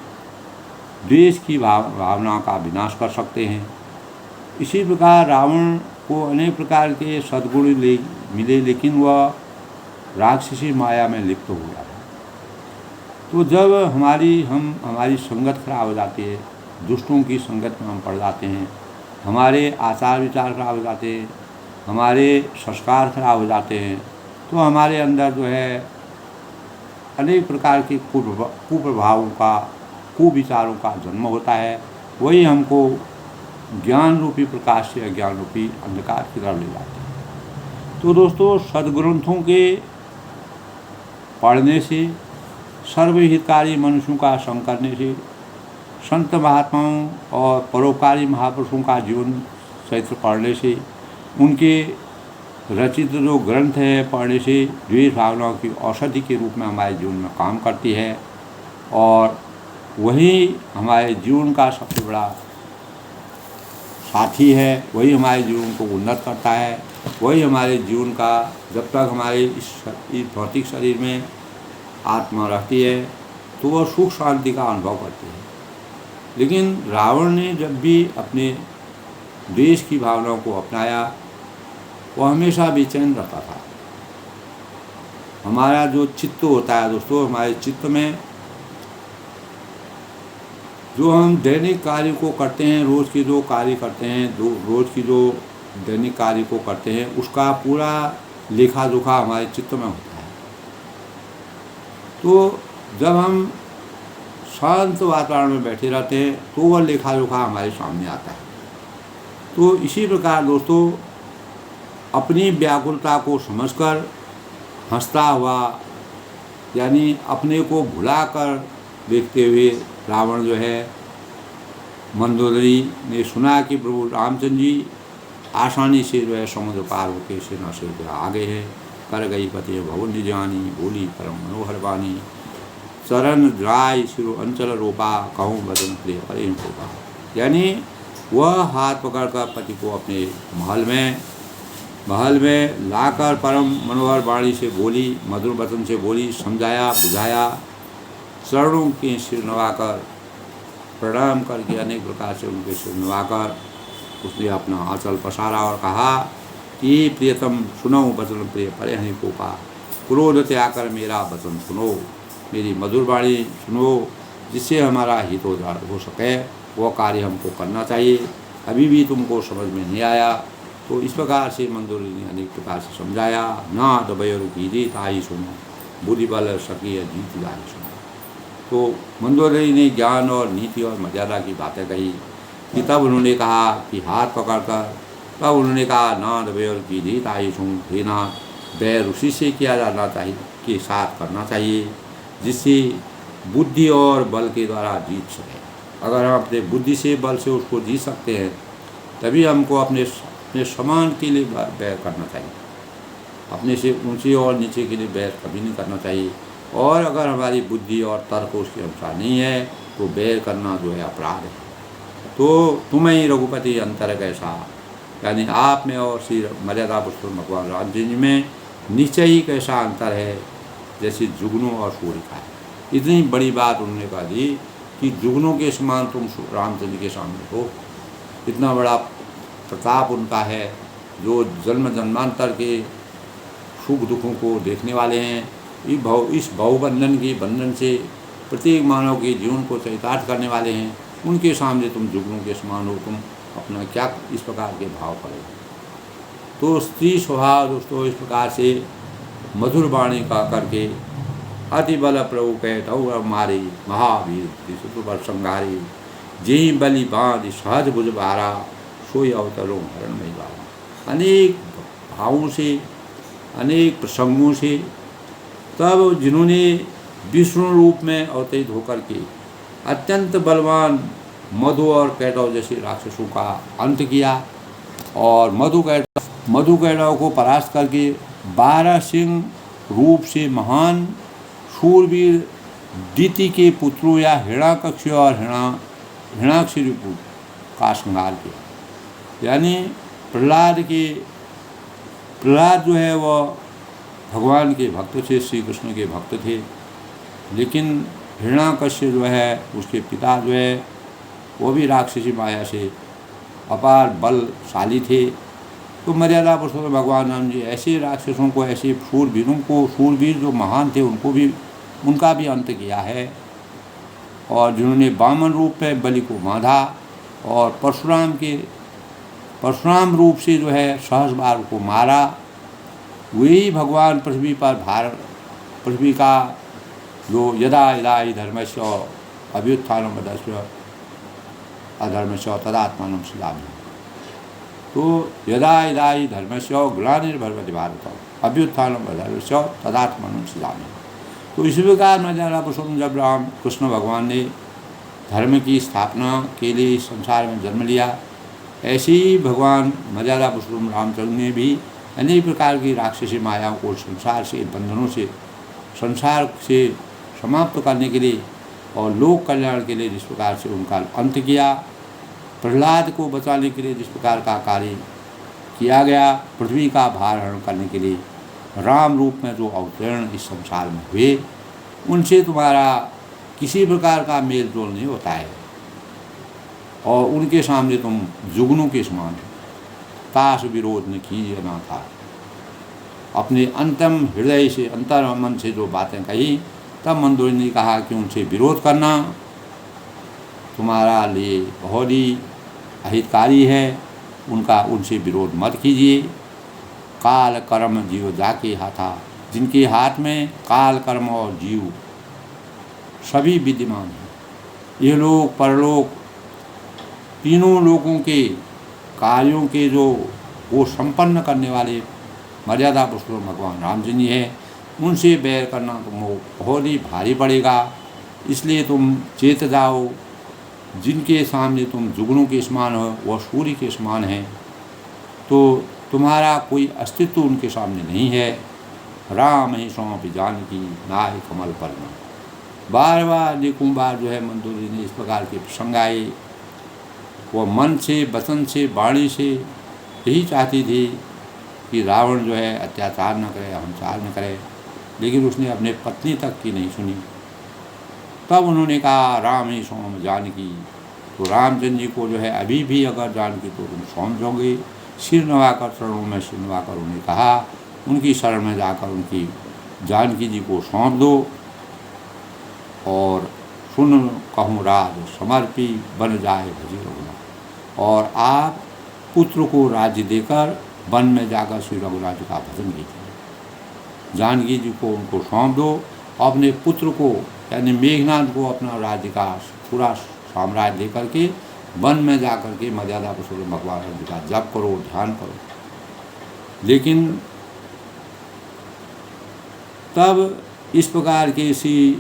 द्वेष की भावना का विनाश कर सकते हैं। इसी प्रकार रावण को अनेक प्रकार के सद्गुण मिले, लेकिन वह राक्षसी माया में लिप्त हो गया। तो जब हमारी संगत खराब हो जाती है, दुष्टों की संगत में हम पड़ जाते हैं, हमारे आचार विचार खराब हो जाते हैं, हमारे संस्कार खराब हो जाते हैं, तो हमारे अंदर जो है अनेक प्रकार के कुप्रभावों का, कुविचारों का जन्म होता है। वही हमको ज्ञान रूपी प्रकाश से अज्ञान रूपी अंधकार की तरफ ले जाते हैं। तो दोस्तों, सद्ग्रंथों के पढ़ने से, सर्वहितकारी मनुष्यों का संग करने से, संत महात्माओं और परोपकारी महापुरुषों का जीवन चरित्र पढ़ने से, उनके रचित जो ग्रंथ है पढ़ने से द्वेष भावनाओं की औषधि के रूप में हमारे जीवन में काम करती है, और वही हमारे जीवन का सबसे बड़ा साथी है। वही हमारे जीवन को उन्नत करता है। वही हमारे जीवन का, जब तक हमारे इस भौतिक शरीर में आत्मा रहती है तो वह सुख शांति का अनुभव करती है। लेकिन रावण ने जब भी अपने द्वेष की भावनाओं को अपनाया, वह हमेशा बेचैन रहता था। हमारा जो चित्त होता है दोस्तों, हमारे चित्त में जो हम दैनिक कार्य को करते हैं, रोज़ के जो कार्य करते हैं, रोज़ की जो दैनिक कार्य को करते हैं, उसका पूरा लेखा जोखा हमारे चित्त में होता है। तो जब हम शांत वातावरण में बैठे रहते हैं तो वह लेखा जोखा हमारे सामने आता है। तो इसी प्रकार दोस्तों, अपनी व्याकुलता को समझकर हंसता हुआ, यानी अपने को भुलाकर देखते हुए रावण जो है, मंदोदरी ने सुना कि प्रभु रामचंद्र जी आसानी से जो है समुद्र पार होकर सेना से आगे है। कर गई पति भवन निजानी, बोली परम मनोहर बानी, चरण राय सिरो अंचल रोपा, कहूँ बदन प्रिय प्रेम रोपा। यानी वह हाथ पकड़कर पति को अपने महल में लाकर परम मनोहर वाणी से बोली, मधुर वचन से बोली, समझाया बुझाया, चरणों के सिर नवाकर प्रणाम करके अनेक प्रकार से उनके सिर नवाकर उसने अपना आंचल पसारा और कहा कि प्रियतम सुनो वचन प्रिय परे हनि कोपा, क्रोध त्याग कर मेरा वचन सुनो, मेरी मधुर वाणी सुनो, जिससे हमारा हित हो सके। वो कार्य हमको करना चाहिए। अभी भी तुमको समझ में नहीं आया। तो इस प्रकार से मंदोदरी ने अनेक प्रकार से समझाया। ना दबयर कीजिए ताई सुनो, बुद्धि बल सकी जीत जाए सुनो। तो मंदोदरी ने ज्ञान और नीति और मर्यादा की बातें कही कि तब उन्होंने कहा कि हाथ पकड़कर, तब उन्होंने कहा ना दबयर कीजिए ताई सुन, हे नाथ, बैर उसी से किया जाना चाहिए, के साथ करना चाहिए जिससे बुद्धि और बल के द्वारा जीत सके। अगर हम अपने बुद्धि से, बल से उसको जीत सकते हैं, तभी हमको अपने समान के लिए बैर करना चाहिए। अपने से ऊंचे और नीचे के लिए बैर कभी नहीं करना चाहिए। और अगर हमारी बुद्धि और तर्क उसके अनुसार नहीं है तो बैर करना जो है अपराध है। तो तुम्हें ही रघुपति अंतर कैसा, यानी आप में और श्री मर्यादा पुरुषोत्तम भगवान राम जी में निश्चय ही कैसा अंतर है जैसे जुगनों और सूर्य का है। इतनी बड़ी बात उन्होंने कहा दी कि जुगनों के समान तुम रामचंद्र के सामने हो। इतना बड़ा प्रताप उनका है, जो जन्म जन्मांतर के सुख दुखों को देखने वाले हैं। इस भवबंधन के बंधन से प्रत्येक मानव के जीवन को चरितार्थ करने वाले हैं। उनके सामने तुम जुगनों के समान हो, तुम अपना क्या इस प्रकार के भाव करो। तो स्त्री स्वभाव दोस्तों इस प्रकार से मधुर वाणी का करके अति बल प्रभु कहत मारे महावीर त्रिशूल पर संघारे जेहि बलि बांध सहज भुज बारा सोई अवतरो हरण में बारा। अनेक भावों से अनेक प्रसंगों से तब जिन्होंने विष्णु रूप में अवतरित होकर के अत्यंत बलवान मधु और कैटव जैसे राक्षसों का अंत किया और मधु कैटव को परास्त करके 12 सिंह रूप से महान शूरवीर दीति के पुत्रों या हिरण्याकक्ष और हिरण्याक्षरिपु का संहार किया। यानी प्रहलाद जो है वह भगवान के भक्त थे, श्री कृष्ण के भक्त थे, लेकिन हिरण्याकक्ष जो है उसके पिता जो है वो भी राक्षसी माया से अपार बलशाली थे। तो मर्यादा पुरुषोत्तम भगवान राम जी ऐसे राक्षसों को, ऐसे शूरवीर जो महान थे उनका भी अंत किया है। और जिन्होंने वामन रूप में बलि को बांधा और परशुराम रूप से जो है सहस्र बार को मारा, वही भगवान पृथ्वी का जो यदा यदा हि धर्मस्य अभ्युत्थानम् अधर्मस्य तदात्मानं सृजामि। तो यदा यदा हि धर्मस्य ग्लानिर्भवति भारत अभ्युत्थानम् अधर्मस्य तदात्मानं सृजामि। तो इसी प्रकार मर्यादा पुरुषोत्तम जब राम कृष्ण भगवान ने धर्म की स्थापना के लिए इस संसार में जन्म लिया, ऐसे ही भगवान मर्यादा पुरुषोत्तम रामचंद्र ने भी अनेक प्रकार की राक्षसी मायाओं को संसार से समाप्त करने के लिए और लोक कल्याण के लिए जिस प्रकार से उनका अंत किया, प्रहलाद को बचाने के लिए जिस प्रकार का कार्य किया गया, पृथ्वी का भार हरण करने के लिए राम रूप में जो अवतरण इस संसार में हुए, उनसे तुम्हारा किसी प्रकार का मेल जोल नहीं होता है और उनके सामने तुम जुगनों के समान हो। ताश विरोध न कीजिए ना था। अपने अंतम हृदय से अंतर मन से जो बातें कही, तब मंदोरी ने कहा कि उनसे विरोध करना तुम्हारा लिए बहुत ही अहितकारी है, उनसे विरोध मत कीजिए। काल कर्म जीव जाके हाथा, जिनके हाथ में काल कर्म और जीव सभी विद्यमान हैं, ये लोग परलोक तीनों लोगों के कार्यों के जो वो संपन्न करने वाले मर्यादा पुरुषोत्तम भगवान राम जी है, उनसे बैर करना तुमको बहुत ही भारी पड़ेगा। इसलिए तुम चेत जाओ, जिनके सामने तुम जुगनों के समान हो वह सूर्य के समान है, तो तुम्हारा कोई अस्तित्व उनके सामने नहीं है। राम ही सौंप जानकी नाय कमल पर। बार बार अनेकों बार जो है मंदोरी ने इस प्रकार के प्रसंग आए। वह मन से, वचन से, वाणी से यही चाहती थी कि रावण जो है अत्याचार न करे, अहंकार न करे, लेकिन उसने अपने पत्नी तक की नहीं सुनी। तब उन्होंने कहा राम ही सौंप जानकी। तो रामचंद्र जी को जो है अभी भी अगर जानकी तो तुम सौंप जाओगे। सिर नवाकर चरणों में सिर नवाकर उन्हें कहा, उनकी शरण में जाकर उनकी जानकी जी को सौंप दो और सुन कहूँ राज समर्पी बन जाए भजी रघुनाथ। और आप पुत्र को राज्य देकर वन में जाकर श्री रघुनाथ जी का भजन कीजिए। जानकी जी को उनको सौंप दो, अपने पुत्र को यानी मेघनाथ को अपना राज्य का पूरा साम्राज्य देकर के वन में जाकर के मर्यादा पुरुषोत्तम भगवान जी का जप करो, ध्यान करो। लेकिन तब इस प्रकार के श्री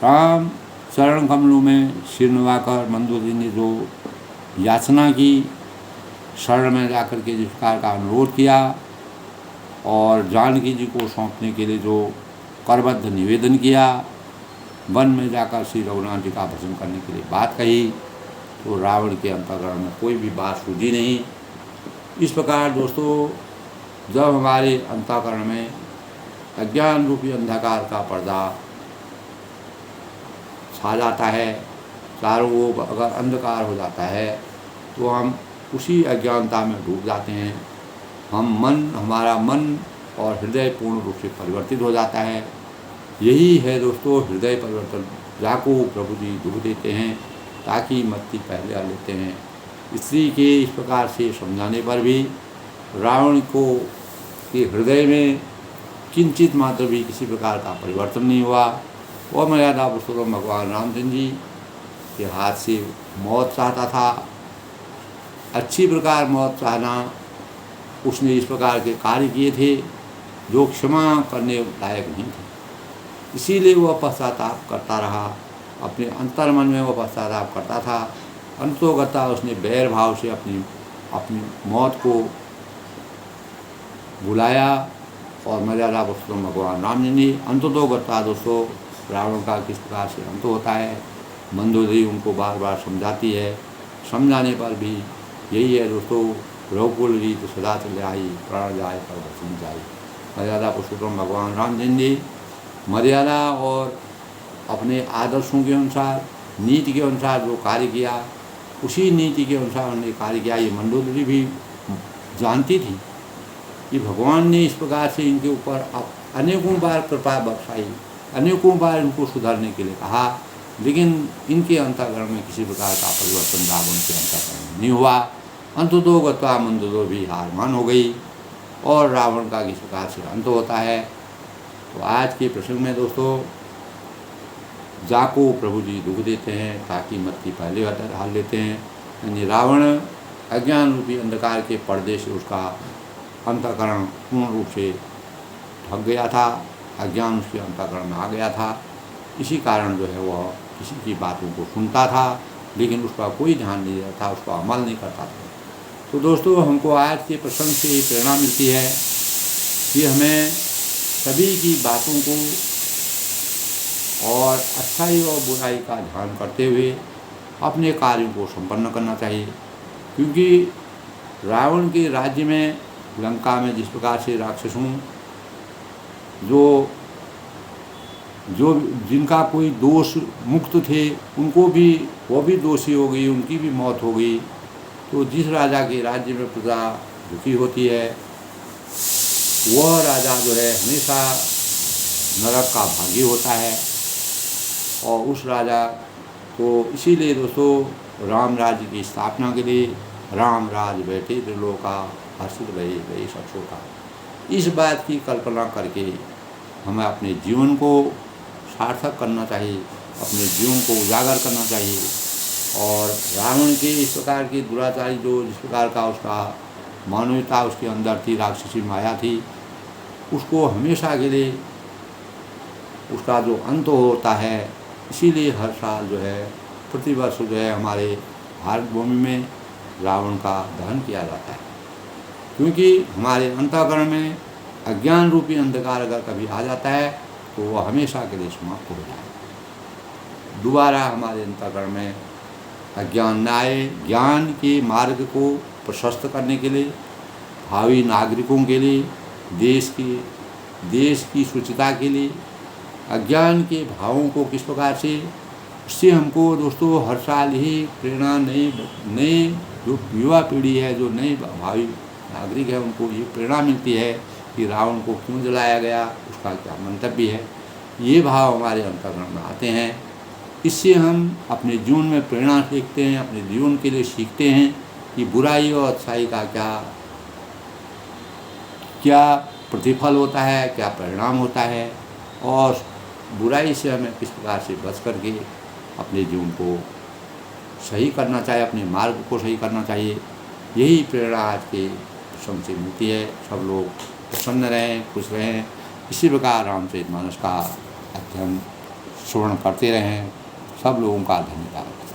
राम चरण कमलों में सिर नवाकर मंदोदरी ने जो याचना की, शरण में जाकर के जिस प्रकार का अनुरोध किया और जानकी जी को सौंपने के लिए जो करबद्ध निवेदन किया, वन में जाकर श्री रघुनाथ जी का भजन करने के लिए बात कही, तो रावण के अंतःकरण में कोई भी बात सूझी नहीं। इस प्रकार दोस्तों, जब हमारे अंतःकरण में अज्ञान रूपी अंधकार का पर्दा छा जाता है, चारों ओर अगर अंधकार हो जाता है, तो हम उसी अज्ञानता में डूब जाते हैं। हमारा मन और हृदय पूर्ण रूप से परिवर्तित हो जाता है। यही है दोस्तों हृदय परिवर्तन, जाको प्रभु जी दुख देते हैं ताकि मत्ती पहले आ लेते हैं। स्त्री के इस प्रकार से समझाने पर भी रावण को के हृदय में किंचित मात्र भी किसी प्रकार का परिवर्तन नहीं हुआ। और मर्यादा पुरुषोत्तम भगवान रामचंद्र जी के हाथ से मौत चाहता था। अच्छी प्रकार मौत चाहना, उसने इस प्रकार के कार्य किए थे जो क्षमा करने लायक नहीं थे। इसीलिए वह पश्चाताप करता रहा, अपने अंतर्मन में वह पश्चाताप करता था। अंतोगता उसने बैर भाव से अपनी मौत को बुलाया। और मर्यादा पुरुषोत्तम भगवान राम जी अंततोगता दोस्तों रावण का किस प्रकार से अंत होता है, मंदोदरी उनको बार बार समझाती है। समझाने पर भी यही है दोस्तों, रघुकुल रीत सदा चले आई, प्राण जाए पर बचन जाए। मर्यादा पुरुषोत्तम भगवान राम जी मर्यादा और अपने आदर्शों के अनुसार, नीति के अनुसार जो कार्य किया, उसी नीति के अनुसार उन्होंने कार्य किया। ये मंदोदरी भी जानती थी कि भगवान ने इस प्रकार से इनके ऊपर अनेकों बार कृपा बरसाई, अनेकों बार इनको सुधारने के लिए कहा, लेकिन इनके अंतःकरण में किसी प्रकार का परिवर्तन रावण के अंतःकरण में नहीं हुआ। अंततोगत्वा मंदोदरी भी हार मान हो गई और रावण का किस प्रकार से अंत होता है। तो आज के प्रसंग में दोस्तों, जाको प्रभु जी दुख देते हैं ताकि मत्ती पहले हाल लेते हैं। यानी रावण अज्ञान रूपी अंधकार के पर्दे से उसका अंतःकरण पूर्ण रूप से ढक गया था, अज्ञान उसके अंतःकरण में आ गया था। इसी कारण जो है वह किसी की बातों को सुनता था, लेकिन उसका कोई ध्यान नहीं रहता था, उसका अमल नहीं करता था। तो दोस्तों, हमको आज के प्रसंग से ये प्रेरणा मिलती है कि हमें सभी की बातों को और अच्छाई और बुराई का ध्यान करते हुए अपने कार्यों को संपन्न करना चाहिए। क्योंकि रावण के राज्य में, लंका में जिस प्रकार से राक्षसों जो जिनका कोई दोष मुक्त थे, उनको भी, वो भी दोषी हो गई, उनकी भी मौत हो गई। तो जिस राजा के राज्य में प्रजा दुखी होती है, वह राजा जो है हमेशा नरक का भागी होता है। और उस राजा को इसीलिए दोस्तों राम राज्य की स्थापना के लिए राम राज बैठे त्रिलोका हर्षित भये सब शोका, इस बात की कल्पना करके हमें अपने जीवन को सार्थक करना चाहिए, अपने जीवन को उजागर करना चाहिए। और रावण के इस प्रकार की दुराचारी जो जिस प्रकार का उसका मानवता उसके अंदर थी, राक्षसी माया थी, उसको हमेशा के लिए उसका जो अंत होता है। इसीलिए हर साल जो है, प्रतिवर्ष जो है, हमारे भारत भूमि में रावण का दहन किया जाता है। क्योंकि हमारे अंतःकरण में अज्ञान रूपी अंधकार अगर कभी आ जाता है तो वह हमेशा के लिए समाप्त हो जाए। दोबारा हमारे अंतःकरण में अज्ञान न आए। ज्ञान के मार्ग को प्रशस्त करने के लिए, भावी नागरिकों के लिए, देश की शुचिता के लिए अज्ञान के भावों को किस प्रकार से, उससे हमको दोस्तों हर साल ही प्रेरणा, नई जो युवा पीढ़ी है, जो नए भावी नागरिक है, उनको ये प्रेरणा मिलती है कि रावण को क्यों जलाया गया, उसका क्या मंतव्य है। ये भाव हमारे अंतःकरण में आते हैं। इससे हम अपने जीवन में प्रेरणा सीखते हैं, अपने जीवन के लिए सीखते हैं कि बुराई और अच्छाई का क्या प्रतिफल होता है, क्या परिणाम होता है, और बुराई से हमें किस प्रकार से बच करके अपने जीवन को सही करना चाहिए, अपने मार्ग को सही करना चाहिए। यही प्रेरणा आज के प्रसंग से मिलती है। सब लोग प्रसन्न रहें, खुश रहें। इसी प्रकार रामचरितमानस का अध्ययन श्रवण करते रहें। सब लोगों का धन्यवाद।